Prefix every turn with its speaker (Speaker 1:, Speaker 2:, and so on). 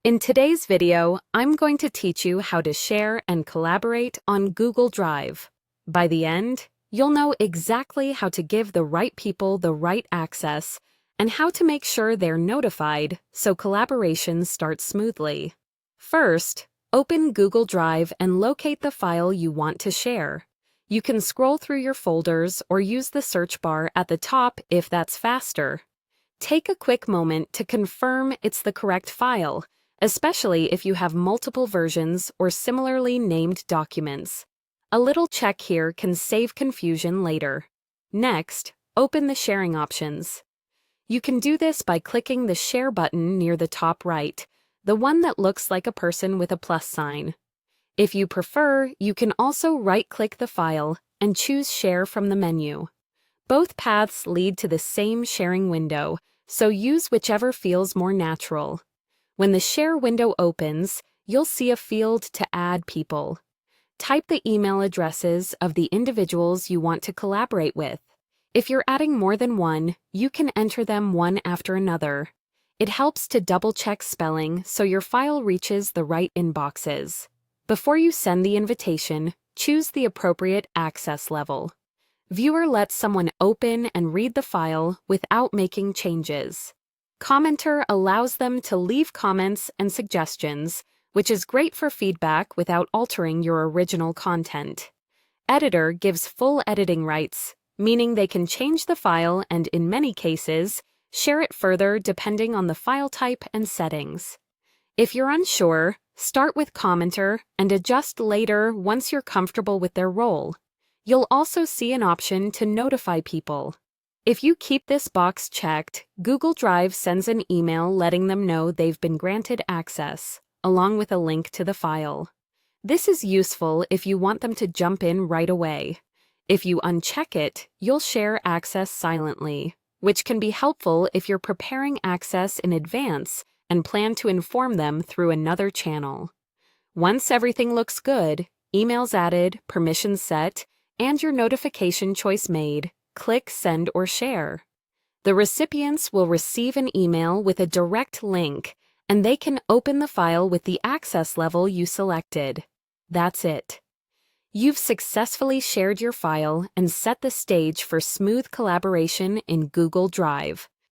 Speaker 1: In today's video, I'm going to teach you how to share and collaborate on Google Drive. By the end, you'll know exactly how to give the right people the right access and how to make sure they're notified so collaboration starts smoothly. First, open Google Drive and locate the file you want to share. You can scroll through your folders or use the search bar at the top if that's faster. Take a quick moment to confirm it's the correct file, especially if you have multiple versions or similarly named documents. A little check here can save confusion later. Next, open the sharing options. You can do this by clicking the Share button near the top right, the one that looks like a person with a plus sign. If you prefer, you can also right-click the file and choose Share from the menu. Both paths lead to the same sharing window, so use whichever feels more natural. When the Share window opens, you'll see a field to add people. Type the email addresses of the individuals you want to collaborate with. If you're adding more than one, you can enter them one after another. It helps to double-check spelling so your file reaches the right inboxes. Before you send the invitation, choose the appropriate access level. Viewer lets someone open and read the file without making changes. Commenter allows them to leave comments and suggestions, which is great for feedback without altering your original content. Editor gives full editing rights, meaning they can change the file and, in many cases, share it further depending on the file type and settings. If you're unsure, start with Commenter and adjust later once you're comfortable with their role. You'll also see an option to notify people. If you keep this box checked, Google Drive sends an email letting them know they've been granted access, along with a link to the file. This is useful if you want them to jump in right away. If you uncheck it, you'll share access silently, which can be helpful if you're preparing access in advance and plan to inform them through another channel. Once everything looks good, emails added, permissions set, and your notification choice made, click Send or Share. The recipients will receive an email with a direct link, and they can open the file with the access level you selected. That's it. You've successfully shared your file and set the stage for smooth collaboration in Google Drive.